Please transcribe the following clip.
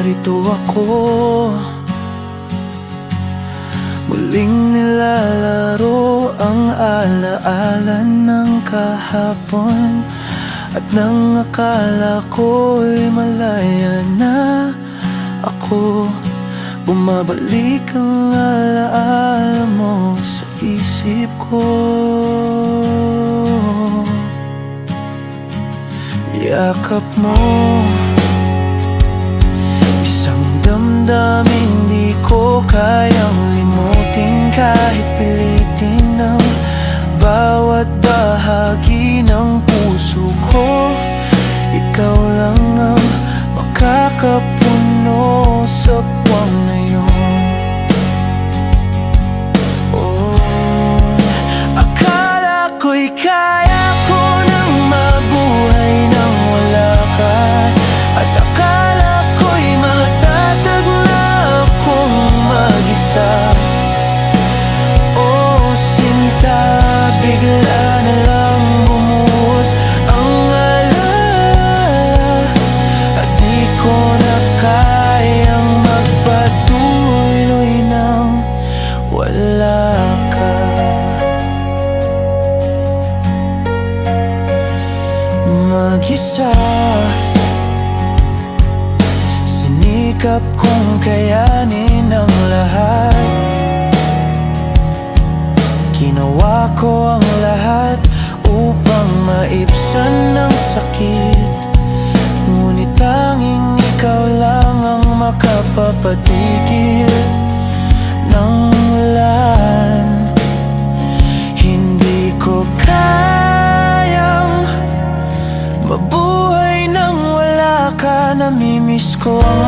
narito ako, muling nilalaro ang alaala ng kahapon. At nang akala ko'y malaya na ako, bumabalik ang alaala mo sa isip ko. Yakap mo, isang damdaming di ko kayang limutin, kahit pilitin ng bawat bahagi ng puso ko. Ikaw lang ang makakapuno sa buwang na yun. Oh, akala ko'y kaya ko nang mabuhay nang wala ka, at akala ko'y matatag na akong mag-isa. Oh sinta, bigla na lang bumuhos ang alala, at di ko na kayang magpatuloy nang wala ka. Mag-isa, sinikap kong kayanin ang lahat. Ginawa ko ang lahat upang maibsan ang sakit, ngunit tanging ikaw lang ang makapapatigil ng ulan. Hindi ko kayang mabuhay nang wala ka. Namimiss ko ang